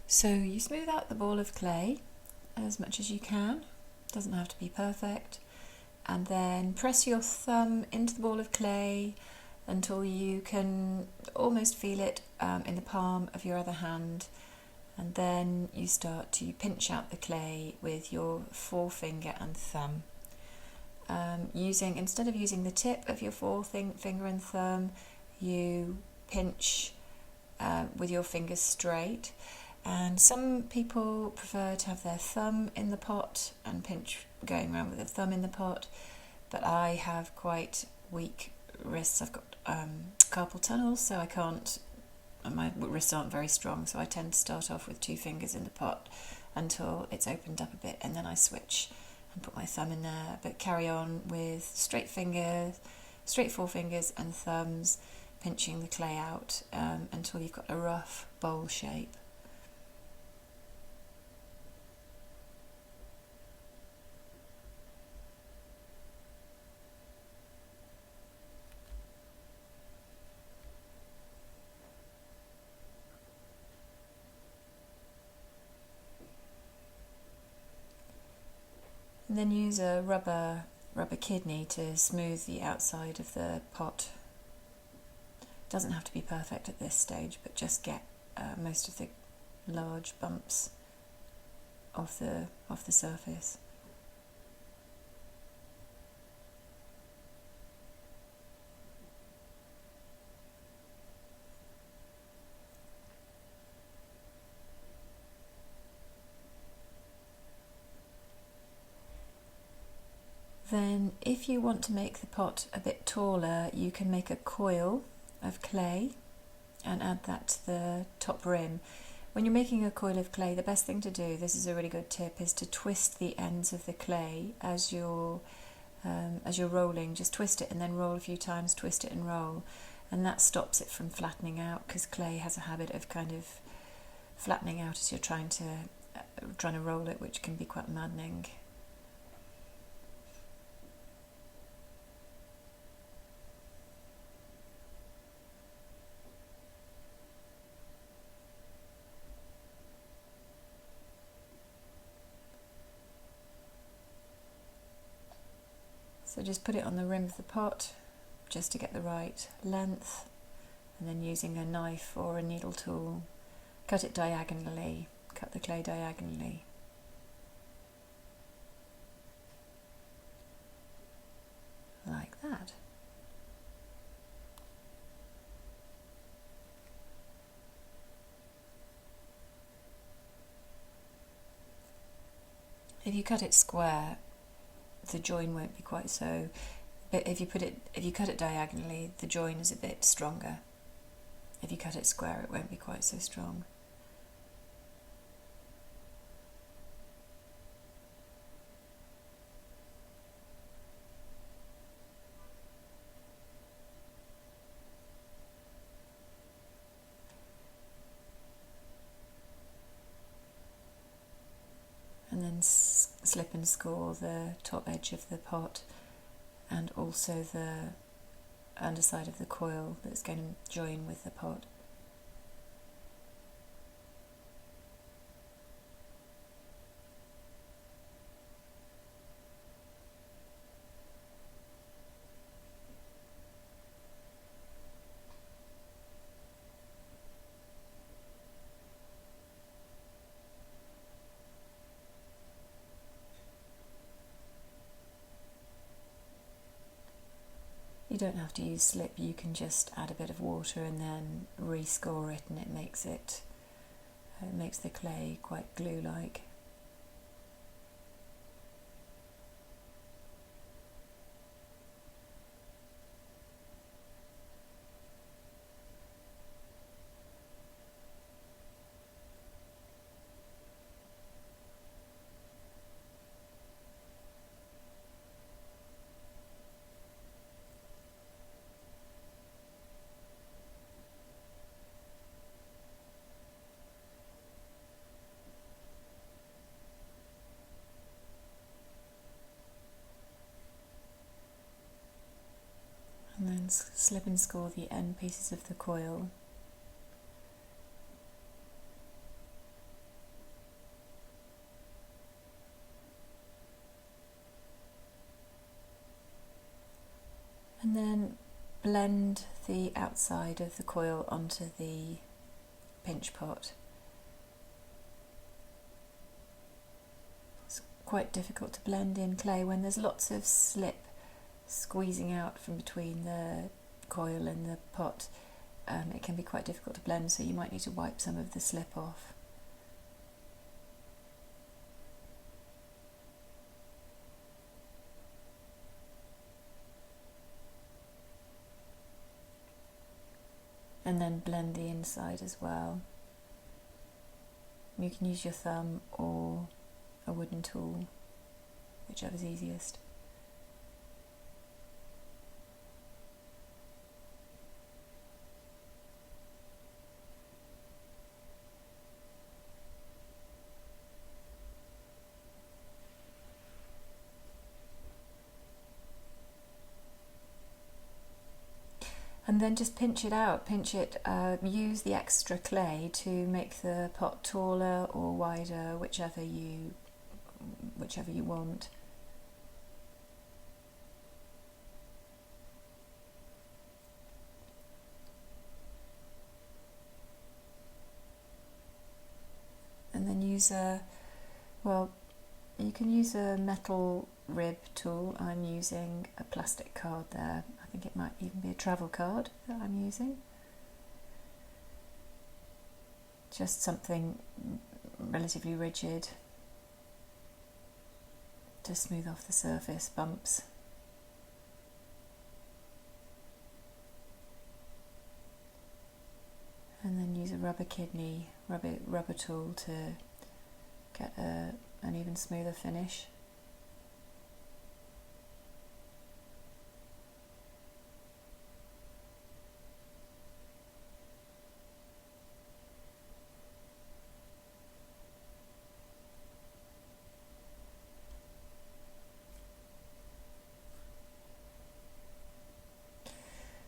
So you smooth out the ball of clay as much as you can, doesn't have to be perfect, and then press your thumb into the ball of clay until you can almost feel it in the palm of your other hand, and then you start to pinch out the clay with your forefinger and thumb. Instead of using the tip of your forefinger and thumb, you pinch with your fingers straight. And some people prefer to have their thumb in the pot and pinch going around with the thumb in the pot, but I have quite weak wrists. I've got carpal tunnel, so I can't, my wrists aren't very strong, so I tend to start off with 2 fingers in the pot until it's opened up a bit, and then I switch and put my thumb in there, but carry on with straight forefingers and thumbs, pinching the clay out until you've got a rough bowl shape. And then use a rubber kidney to smooth the outside of the pot. Doesn't have to be perfect at this stage, but just get most of the large bumps off the surface. Then if you want to make the pot a bit taller, you can make a coil of clay and add that to the top rim. When you're making a coil of clay, the best thing to do, this is a really good tip, is to twist the ends of the clay as you're rolling. Just twist it and then roll a few times, twist it and roll, and that stops it from flattening out, because clay has a habit of kind of flattening out as you're trying to roll it, which can be quite maddening. So just put it on the rim of the pot just to get the right length, and then using a knife or a needle tool, cut it diagonally, cut the clay diagonally. Like that. If you cut it square, the join won't be quite so, but if you cut it diagonally, the join is a bit stronger. If you cut it square, it won't be quite so strong. And then slip and score the top edge of the pot and also the underside of the coil that's going to join with the pot. You don't have to use slip, you can just add a bit of water and then rescore it, and it makes the clay quite glue-like. And then slip and score the end pieces of the coil. And then blend the outside of the coil onto the pinch pot. It's quite difficult to blend in clay when there's lots of slip squeezing out from between the coil and the pot. It can be quite difficult to blend, so you might need to wipe some of the slip off. And then blend the inside as well. You can use your thumb or a wooden tool, whichever's easiest. And then just pinch it out, use the extra clay to make the pot taller or wider, whichever you want. And then you can use a metal rib tool. I'm using a plastic card there. I think it might even be a travel card that I'm using. Just something relatively rigid to smooth off the surface bumps. And then use a rubber tool to get an even smoother finish.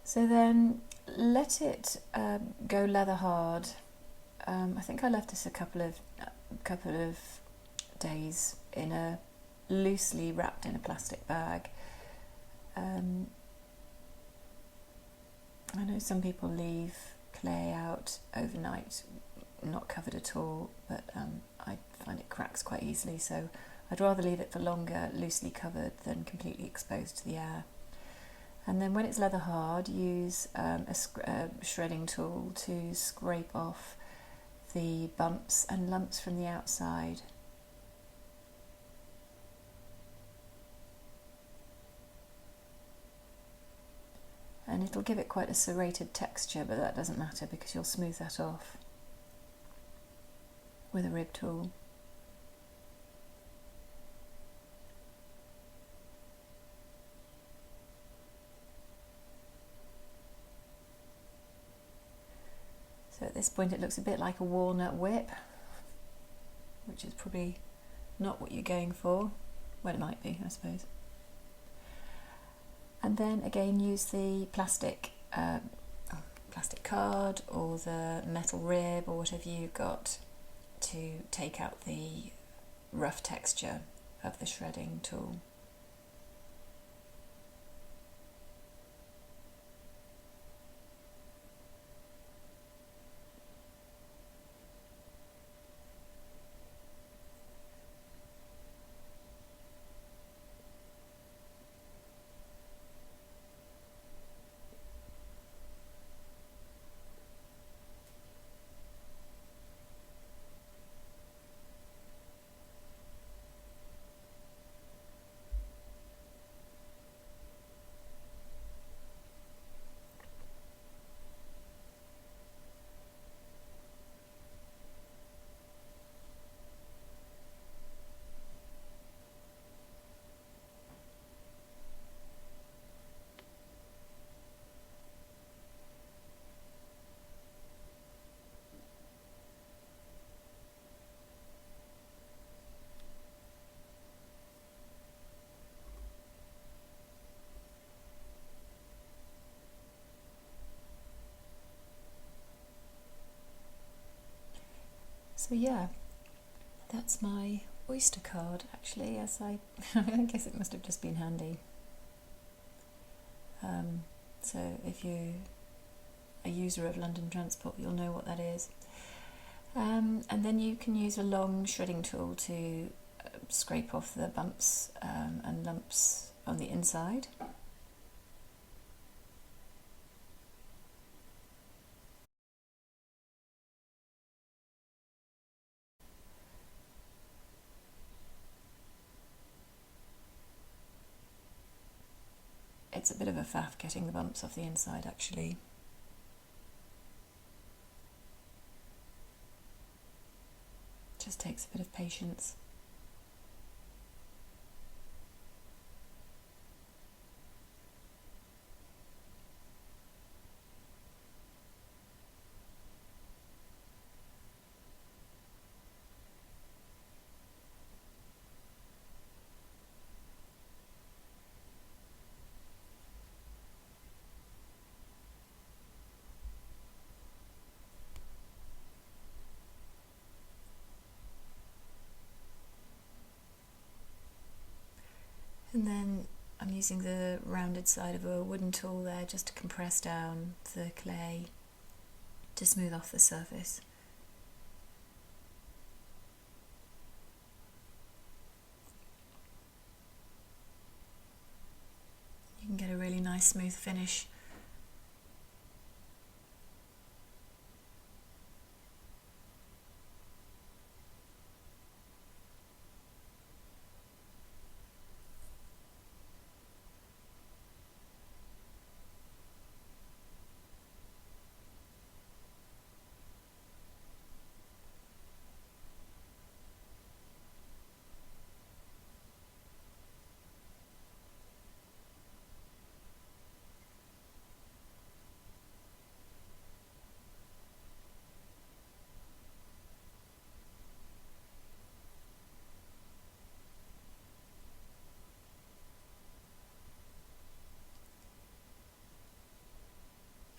So then let it go leather hard. I think I left this a couple of days in a loosely wrapped in a plastic bag. I know some people leave clay out overnight, not covered at all, but I find it cracks quite easily, so I'd rather leave it for longer loosely covered than completely exposed to the air. And then when it's leather hard, use a shredding tool to scrape off the bumps and lumps from the outside. And it'll give it quite a serrated texture, but that doesn't matter because you'll smooth that off with a rib tool. So at this point it looks a bit like a walnut whip, which is probably not what you're going for. Well, it might be, I suppose. And then again use the plastic card or the metal rib or whatever you've got to take out the rough texture of the shredding tool. So yeah, that's my oyster card actually, as I guess it must have just been handy. So if you're a user of London Transport, you'll know what that is. And then you can use a long shredding tool to scrape off the bumps and lumps on the inside. It's a bit of a faff getting the bumps off the inside, actually. Just takes a bit of patience. And then I'm using the rounded side of a wooden tool there just to compress down the clay to smooth off the surface. You can get a really nice smooth finish.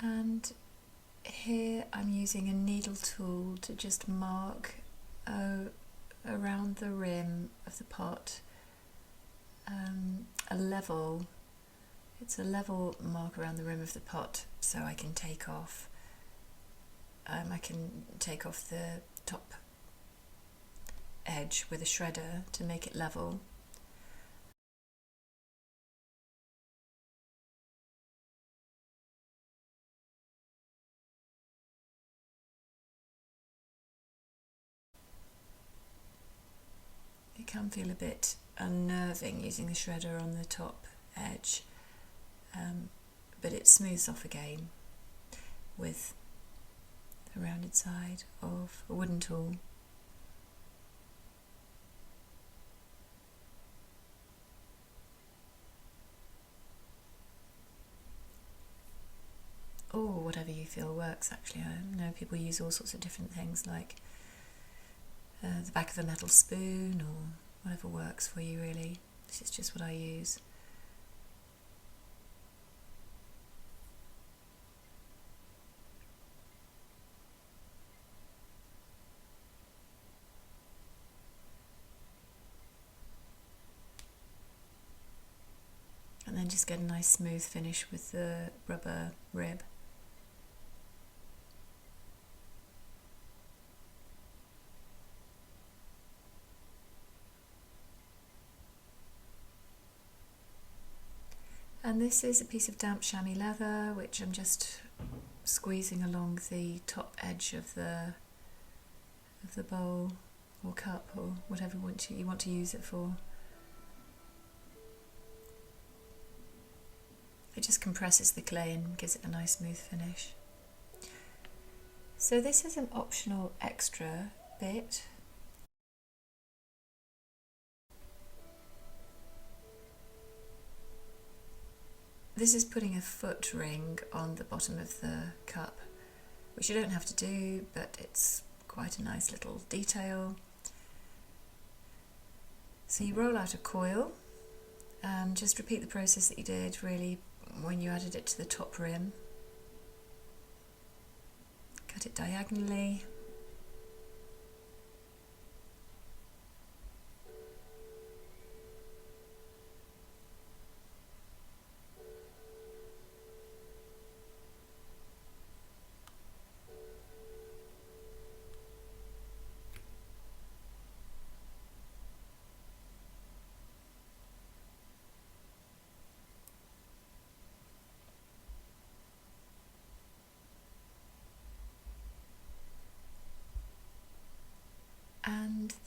And here I'm using a needle tool to just mark around the rim of the pot a level. It's a level mark around the rim of the pot, so I can take off. The top edge with a shredder to make it level. It can feel a bit unnerving using the shredder on the top edge, but it smooths off again with the rounded side of a wooden tool. Or whatever you feel works, actually. I know people use all sorts of different things, like the back of a metal spoon, or whatever works for you, really. This is just what I use. And then just get a nice smooth finish with the rubber rib. And this is a piece of damp chamois leather, which I'm just squeezing along the top edge of the bowl or cup or whatever you want to use it for. It just compresses the clay and gives it a nice smooth finish. So this is an optional extra bit. This is putting a foot ring on the bottom of the cup, which you don't have to do, but it's quite a nice little detail. So you roll out a coil and just repeat the process that you did really when you added it to the top rim. Cut it diagonally.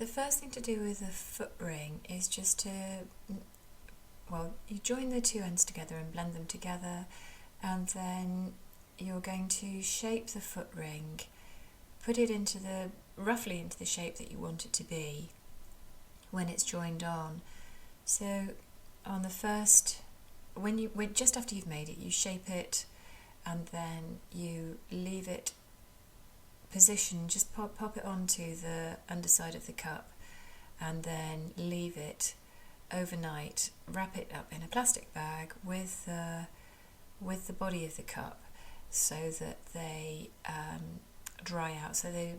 the first thing to do with a foot ring is just to, well, you join the two ends together and blend them together, and then you're going to shape the foot ring, put it into roughly into the shape that you want it to be when it's joined on. So on the first, just after you've made it, you shape it, and then you leave it positioned, just pop it onto the underside of the cup, and then leave it overnight, wrap it up in a plastic bag with the body of the cup, so that they dry out. So the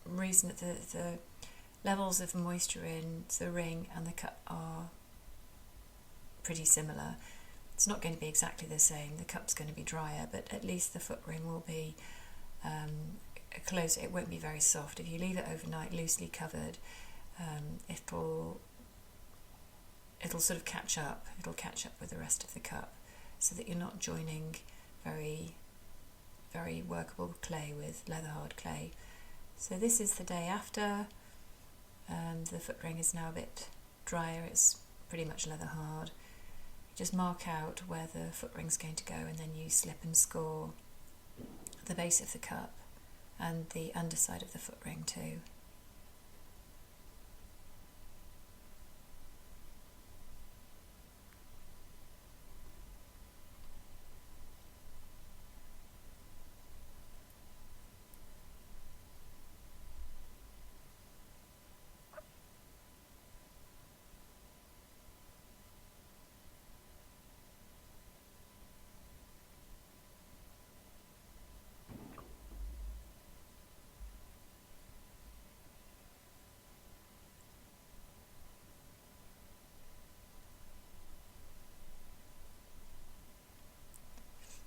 reason that the levels of moisture in the ring and the cup are pretty similar. It's not going to be exactly the same. The cup's going to be drier, but at least the foot ring will be close. It won't be very soft. If you leave it overnight loosely covered, it'll sort of catch up. It'll catch up with the rest of the cup, so that you're not joining very, very workable clay with leather hard clay. So this is the day after. The foot ring is now a bit drier. It's pretty much leather hard. You just mark out where the foot ring's going to go, and then you slip and score the base of the cup and the underside of the foot ring too.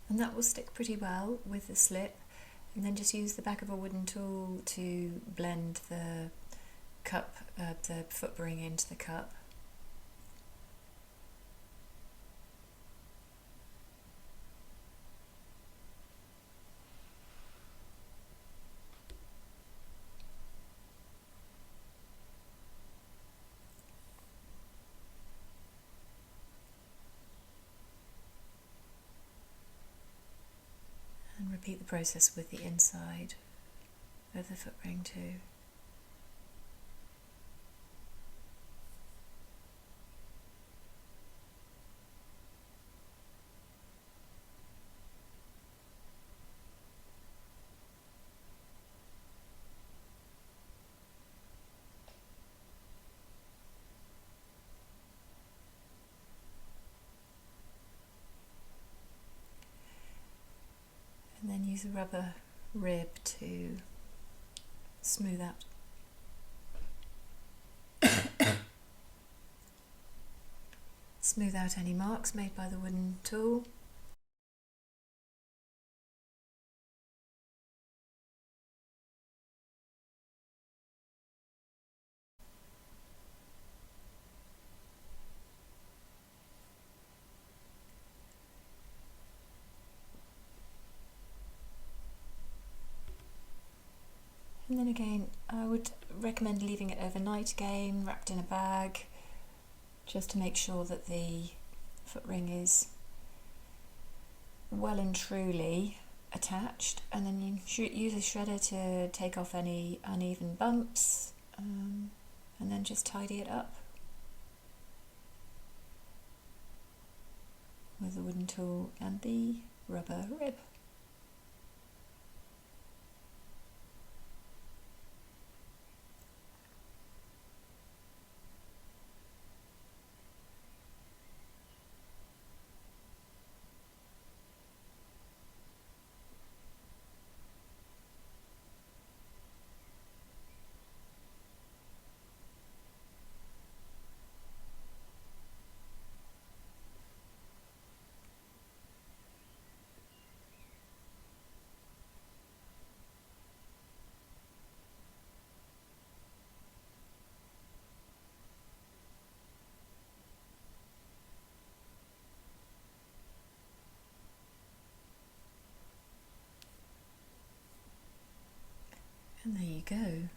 And that will stick pretty well with the slip, and then just use the back of a wooden tool to blend the cup, the foot ring into the cup. And repeat the process with the inside of the foot ring too. And then use a rubber rib to smooth out any marks made by the wooden tool. And then again, I would recommend leaving it overnight again, wrapped in a bag, just to make sure that the foot ring is well and truly attached. And then you use a shredder to take off any uneven bumps, and then just tidy it up with the wooden tool and the rubber rib. And there you go.